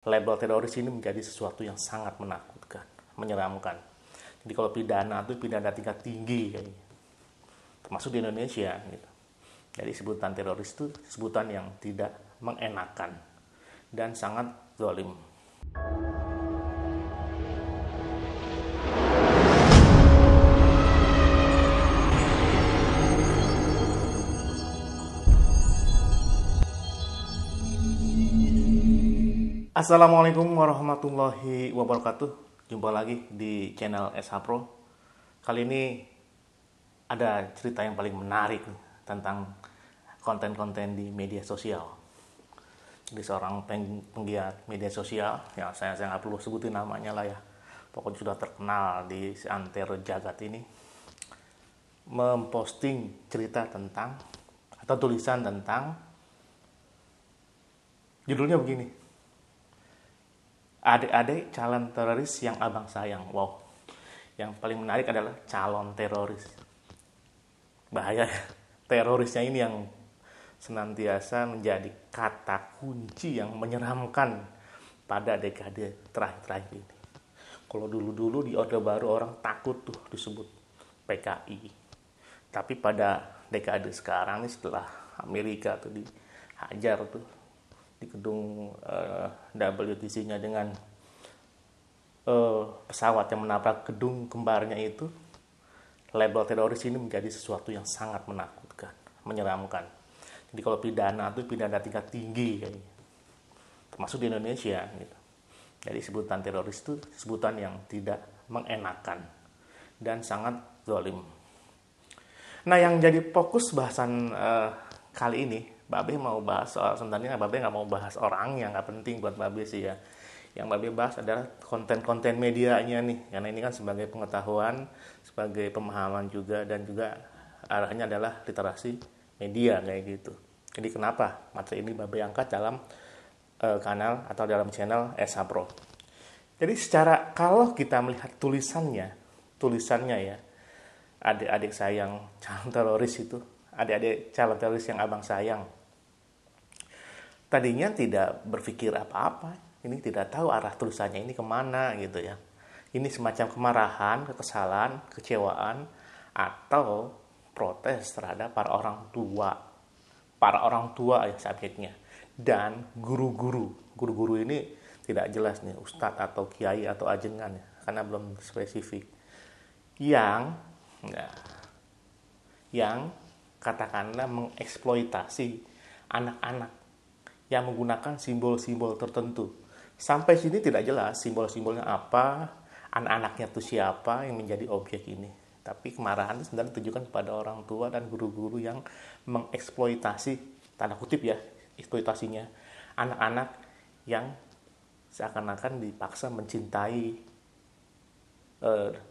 label teroris ini menjadi sesuatu yang sangat menakutkan, menyeramkan. Jadi kalau pidana itu pidana tingkat tinggi kayaknya, termasuk di Indonesia gitu. Jadi sebutan teroris itu sebutan yang tidak mengenakan dan sangat zalim. Assalamualaikum warahmatullahi wabarakatuh. Jumpa lagi di channel SH Pro. Kali ini ada cerita yang paling menarik tentang konten-konten di media sosial. Jadi seorang penggiat media sosial, ya saya nggak perlu sebutin namanya lah ya, pokoknya sudah terkenal di seantero jagat ini, memposting cerita tentang atau tulisan tentang, judulnya begini: adik-adik calon teroris yang abang sayang. Wow, yang paling menarik adalah calon teroris. Bahaya ya, terorisnya ini yang senantiasa menjadi kata kunci yang menyeramkan pada dekade terakhir ini. Kalau dulu-dulu di Orde Baru orang takut tuh disebut PKI, tapi pada dekade sekarang nih, setelah Amerika tuh dihajar tuh di gedung WTC-nya dengan pesawat yang menabrak gedung kembarnya itu, label teroris ini menjadi sesuatu yang sangat menakutkan, menyeramkan. Jadi kalau pidana itu pidana tingkat tinggi kayaknya, termasuk di Indonesia gitu. Jadi sebutan teroris itu sebutan yang tidak mengenakan dan sangat zalim. Nah, yang jadi fokus bahasan kali ini, Babe mau bahas soal, sebenarnya Babe nggak mau bahas orang yang nggak penting buat Babe sih ya. Yang Babe bahas adalah konten-konten medianya nih, karena ini kan sebagai pengetahuan, sebagai pemahaman juga, dan juga arahnya adalah literasi media kayak gitu. Jadi kenapa materi ini Babe angkat dalam kanal atau dalam channel SH Pro. Jadi secara, kalau kita melihat tulisannya ya, adik-adik sayang calon teroris itu, adik-adik calon teroris yang abang sayang, tadinya tidak berpikir apa-apa, ini tidak tahu arah tulisannya ini kemana gitu ya. Ini semacam kemarahan, kekesalan, kecewaan, atau protes terhadap para orang tua ya subjeknya, dan guru-guru ini tidak jelas nih, ustadz atau kiai atau ajengan ya, karena belum spesifik, yang katakanlah mengeksploitasi anak-anak yang menggunakan simbol-simbol tertentu. Sampai sini tidak jelas simbol-simbolnya apa, anak-anaknya itu siapa yang menjadi objek ini. Tapi kemarahan itu sebenarnya ditujukan kepada orang tua dan guru-guru yang mengeksploitasi, tanda kutip ya, eksploitasinya anak-anak yang seakan-akan dipaksa mencintai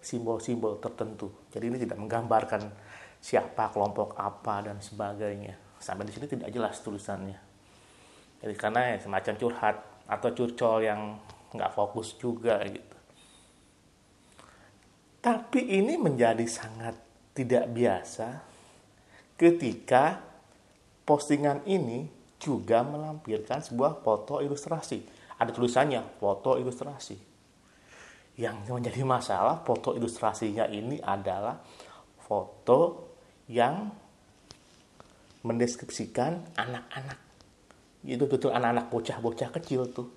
simbol-simbol tertentu. Jadi ini tidak menggambarkan siapa, kelompok apa, dan sebagainya. Sampai di sini tidak jelas tulisannya. Jadi karena ya, semacam curhat atau curcol yang nggak fokus juga gitu. Tapi ini menjadi sangat tidak biasa ketika postingan ini juga melampirkan sebuah foto ilustrasi. Ada tulisannya foto ilustrasi. Yang menjadi masalah, foto ilustrasinya ini adalah foto yang mendeskripsikan anak-anak. Itu betul anak-anak bocah-bocah kecil tuh,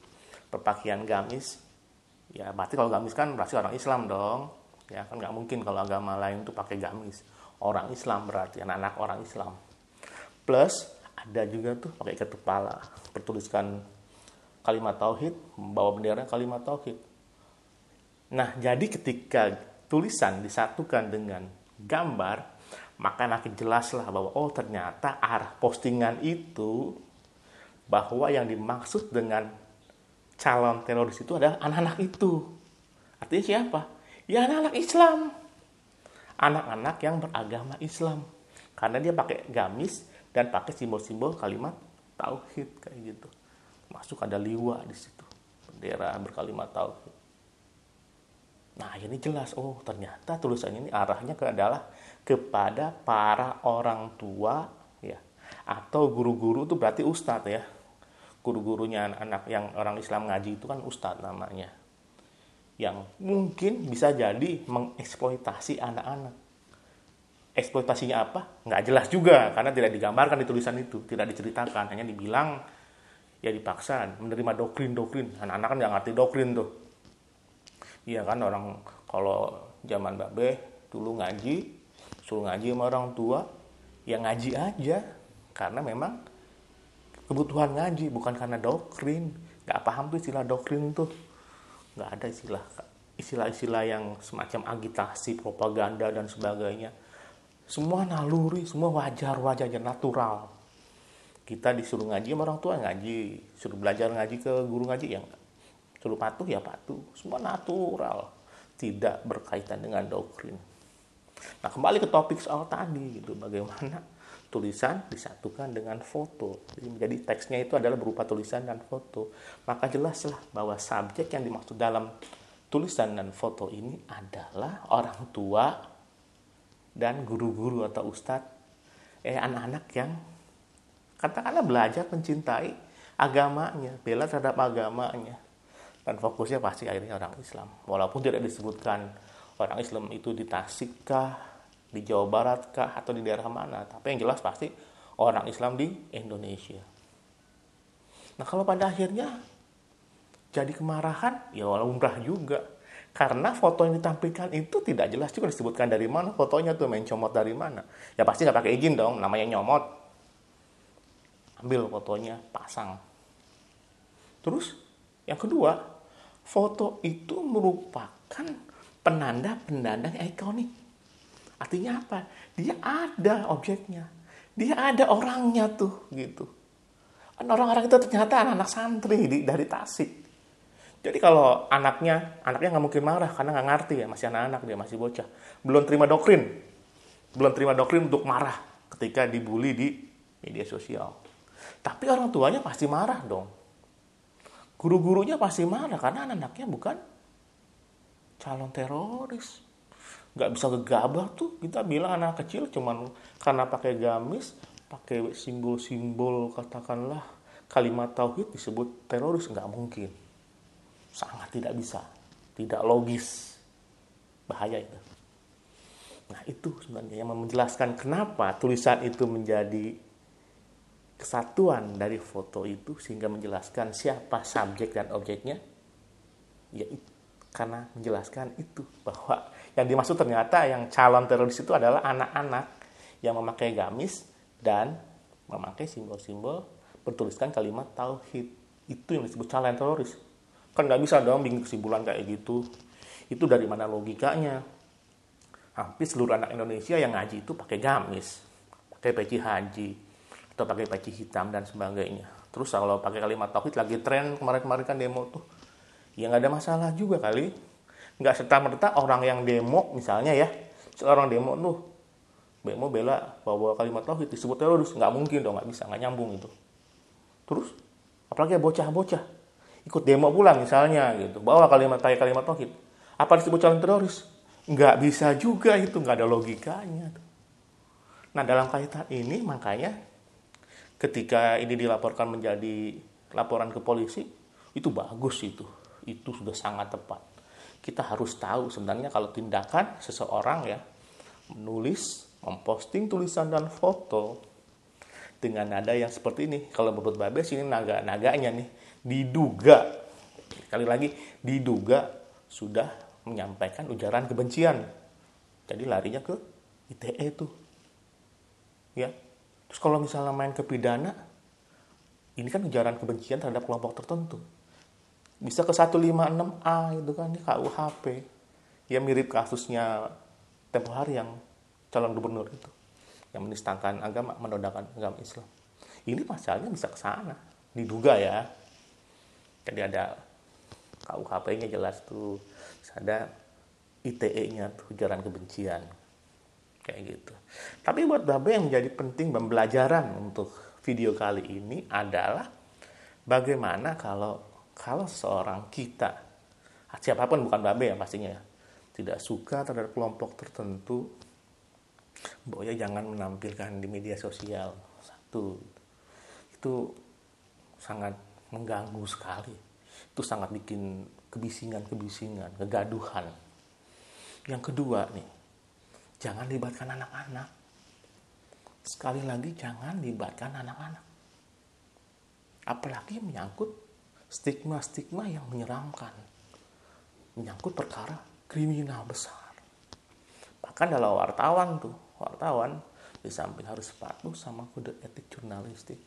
berpakaian gamis. Ya berarti kalau gamis kan berarti orang Islam dong. Ya kan nggak mungkin kalau agama lain tuh pakai gamis. Orang Islam berarti anak-anak orang Islam. Plus ada juga tuh pakai ikat kepala, bertuliskan kalimat tauhid, membawa bendera kalimat tauhid. Nah, jadi ketika tulisan disatukan dengan gambar, maka makin jelaslah bahwa oh ternyata arah postingan itu, bahwa yang dimaksud dengan calon teroris itu adalah anak-anak itu. Artinya siapa? Ya anak-anak Islam. Anak-anak yang beragama Islam. Karena dia pakai gamis dan pakai simbol-simbol kalimat tauhid kayak gitu. Masuk ada liwa di situ, bendera berkalimat tauhid. Nah, ini jelas, oh ternyata tulisannya ini arahnya adalah kepada para orang tua ya, atau guru-guru, itu berarti ustadz ya. guru-gurunya anak-anak yang orang Islam ngaji itu kan ustadz namanya, yang mungkin bisa jadi mengeksploitasi anak-anak. Eksploitasinya apa? Nggak jelas juga, karena tidak digambarkan di tulisan itu, tidak diceritakan, hanya dibilang ya dipaksa menerima doktrin. Anak-anak kan nggak ngerti doktrin tuh. Iya kan, orang kalau zaman Babe dulu ngaji, suruh ngaji sama orang tua, ya ngaji aja, karena memang kebutuhan ngaji, bukan karena doktrin. Nggak paham tuh istilah doktrin tuh. Nggak ada istilah-istilah yang semacam agitasi, propaganda, dan sebagainya. Semua naluri, semua wajar-wajar, natural. Kita disuruh ngaji sama orang tua ngaji, suruh belajar ngaji ke guru ngaji ya enggak. Suruh patuh ya patuh, semua natural, tidak berkaitan dengan doktrin. Nah, kembali ke topik soal tadi gitu, bagaimana tulisan disatukan dengan foto. Jadi teksnya itu adalah berupa tulisan dan foto. Maka jelaslah bahwa subjek yang dimaksud dalam tulisan dan foto ini adalah orang tua dan guru-guru atau ustadz, anak-anak yang katakanlah belajar mencintai agamanya, bela terhadap agamanya. Dan fokusnya pasti akhirnya orang Islam. Walaupun tidak disebutkan orang Islam itu di Tasik kah, di Jawa Barat kah, atau di daerah mana. Tapi yang jelas pasti orang Islam di Indonesia. Nah, kalau pada akhirnya jadi kemarahan, ya walau umrah juga. Karena foto yang ditampilkan itu tidak jelas juga disebutkan dari mana fotonya tuh, main comot dari mana. Ya pasti nggak pakai izin dong, namanya nyomot. Ambil fotonya, pasang. Terus, yang kedua, foto itu merupakan penanda-penanda yang ikonik. Artinya apa? Dia ada objeknya. Dia ada orangnya tuh, gitu. Orang-orang itu ternyata anak-anak santri dari Tasik. Jadi kalau anaknya nggak mungkin marah karena nggak ngerti ya, masih anak-anak dia, masih bocah. Belum terima doktrin untuk marah ketika dibully di media sosial. Tapi orang tuanya pasti marah dong. Guru-gurunya pasti marah karena anak-anaknya bukan calon teroris. Nggak bisa gegabah tuh. Kita bilang anak kecil cuman karena pakai gamis, pakai simbol-simbol katakanlah kalimat tauhid disebut teroris. Nggak mungkin. Sangat tidak bisa. Tidak logis. Bahaya itu. Nah, itu sebenarnya yang menjelaskan kenapa tulisan itu menjadi kesatuan dari foto itu, sehingga menjelaskan siapa subjek dan objeknya, ya karena menjelaskan itu, bahwa yang dimaksud ternyata yang calon teroris itu adalah anak-anak yang memakai gamis dan memakai simbol-simbol bertuliskan kalimat tauhid. Itu yang disebut calon teroris. Kan nggak bisa dong bikin kesimpulan kayak gitu. Itu dari mana logikanya? Hampir seluruh anak Indonesia yang ngaji itu pakai gamis, pakai peci haji, atau pakai peci hitam dan sebagainya. Terus kalau pakai kalimat tauhid lagi tren kemarin-kemarin kan demo tuh, ya nggak ada masalah juga kali. Nggak serta-merta orang yang demo misalnya ya, seorang demo tuh bela bawa kalimat tauhid disebut teroris, nggak mungkin dong, nggak bisa, nggak nyambung itu. Terus apalagi bocah-bocah ikut demo pulang misalnya gitu, bawa kalimat tauhid, apa disebut calon teroris? Nggak bisa juga, itu nggak ada logikanya. Nah, dalam kaitan ini makanya ketika ini dilaporkan menjadi laporan ke polisi, itu bagus itu sudah sangat tepat. Kita harus tahu sebenarnya kalau tindakan seseorang ya menulis, memposting tulisan dan foto dengan nada yang seperti ini. Kalau menurut Babes ini naganya nih diduga, sekali lagi diduga sudah menyampaikan ujaran kebencian. Jadi larinya ke ITE tuh. Ya. Terus kalau misalnya main ke pidana, ini kan ujaran kebencian terhadap kelompok tertentu. Bisa ke 156A itu kan, di KUHP. Ya mirip kasusnya tempo hari yang calon gubernur itu. Yang menistakan agama, menodaikan agama Islam. Ini pasalnya bisa ke sana. Diduga ya. Jadi ada KUHP-nya jelas tuh. Ada ITE-nya tuh, ujaran kebencian. Kayak gitu. Tapi buat Babe yang menjadi penting pembelajaran untuk video kali ini adalah bagaimana kalau seorang kita, siapapun bukan Babe ya pastinya ya, tidak suka terhadap kelompok tertentu, bahwa jangan menampilkan di media sosial. Satu, itu sangat mengganggu sekali. Itu sangat bikin kebisingan, kegaduhan. Yang kedua nih, jangan libatkan anak-anak. Sekali lagi, jangan libatkan anak-anak. Apalagi menyangkut stigma-stigma yang menyeramkan. Menyangkut perkara kriminal besar. Bahkan dalam wartawan di samping harus patuh sama kode etik jurnalistik,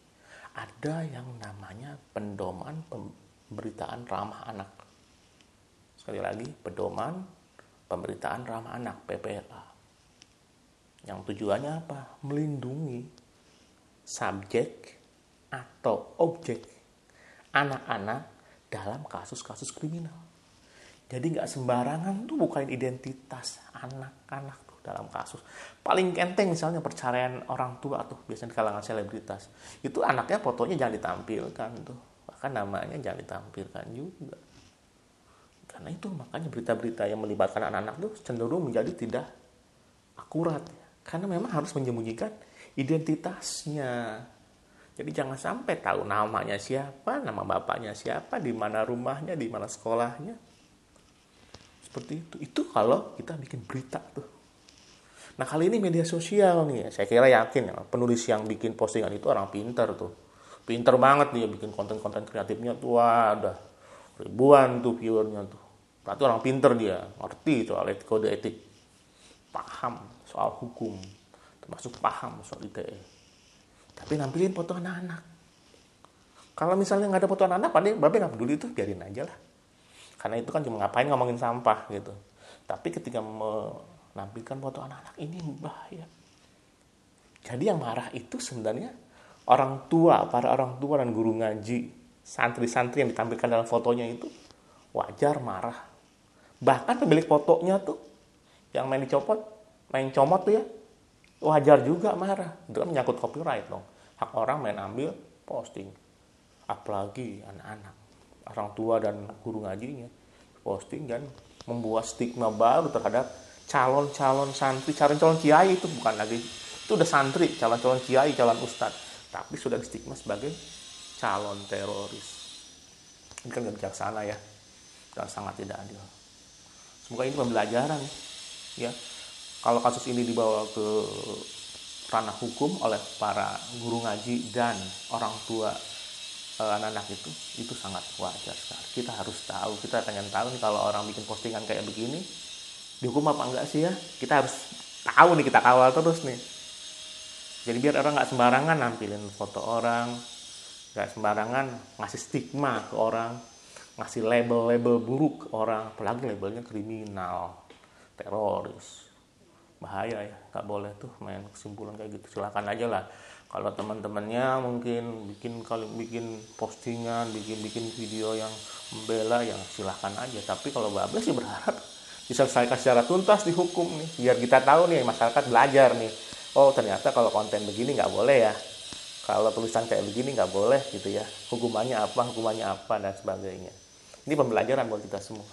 ada yang namanya pedoman pemberitaan ramah anak. Sekali lagi, pedoman pemberitaan ramah anak, PPRA. Yang tujuannya apa? Melindungi subjek atau objek anak-anak dalam kasus-kasus kriminal. Jadi nggak sembarangan tuh bukain identitas anak-anak tuh dalam kasus. Paling enteng misalnya perceraian orang tua tuh, biasanya di kalangan selebritas. Itu anaknya fotonya jangan ditampilkan tuh. Bahkan namanya jangan ditampilkan juga. Karena itu makanya berita-berita yang melibatkan anak-anak tuh cenderung menjadi tidak akurat. Karena memang harus menyembunyikan identitasnya. Jadi jangan sampai tahu namanya siapa, nama bapaknya siapa, di mana rumahnya, di mana sekolahnya. Seperti itu. Itu kalau kita bikin berita tuh. Nah, kali ini media sosial nih, saya kira yakin ya, penulis yang bikin postingan itu orang pintar tuh. Pintar banget dia bikin konten-konten kreatifnya tuh, ada ribuan tuh viewernya tuh. Berarti orang pintar dia, ngerti soal kode etik, paham soal hukum, termasuk paham soal ITE. Tapi nampilin foto anak-anak. Kalau misalnya nggak ada foto anak-anak, Babe nggak peduli itu, biarin aja lah. Karena itu kan cuma ngapain ngomongin sampah gitu. Tapi ketika menampilkan foto anak-anak, ini bahaya. Jadi yang marah itu sebenarnya orang tua, para orang tua dan guru ngaji, santri-santri yang ditampilkan dalam fotonya itu wajar marah. Bahkan pemilik fotonya tuh yang main comot tuh ya, wajar juga marah. Itu kan menyangkut copyright dong. Hak orang main ambil, posting. Apalagi anak-anak, orang tua dan guru ngajinya posting dan membuat stigma baru terhadap calon-calon santri, calon-calon kiai. Itu bukan lagi, itu udah santri, calon-calon kiai, calon ustadz, tapi sudah distigma sebagai calon teroris. Ini kan gak bijaksana ya, dan sangat tidak adil. Semoga ini pembelajaran ya. Kalau kasus ini dibawa ke ranah hukum oleh para guru ngaji dan orang tua anak-anak itu sangat wajar sekali. Kita harus tahu, kita pengen tahu nih kalau orang bikin postingan kayak begini dihukum apa enggak sih ya. Kita harus tahu nih, kita kawal terus nih. Jadi biar orang nggak sembarangan nampilin foto orang, nggak sembarangan ngasih stigma ke orang, ngasih label-label buruk ke orang, apalagi labelnya kriminal, teroris. Bahaya ya, nggak boleh tuh main kesimpulan kayak gitu. Silakan aja lah. Kalau teman-temannya mungkin bikin postingan, bikin video yang membela, yang silahkan aja. Tapi kalau Babe sih berharap diselesaikan secara tuntas, dihukum nih, biar kita tahu nih, masyarakat belajar nih. Oh ternyata kalau konten begini nggak boleh ya, kalau tulisan kayak begini nggak boleh gitu ya. Hukumannya apa dan sebagainya. Ini pembelajaran buat kita semua.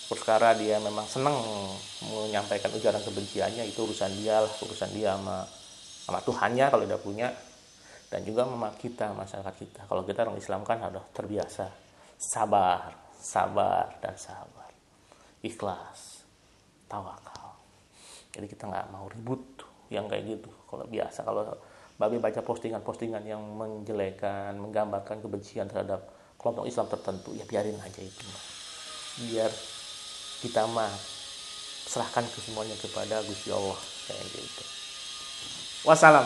Perkara dia memang senang menyampaikan ujaran kebenciannya, itu urusan dia lah, urusan dia sama Tuhannya kalau udah punya, dan juga sama kita, masyarakat kita. Kalau kita orang Islam kan harus terbiasa sabar dan sabar, ikhlas, tawakal. Jadi kita nggak mau ribut yang kayak gitu. Kalau biasa, kalau Babe baca postingan-postingan yang menjelekan, menggambarkan kebencian terhadap kelompok Islam tertentu, ya biarin aja itu. Biar kita serahkan kesemuanya kepada Gusti Allah kayak gitu. Wassalam.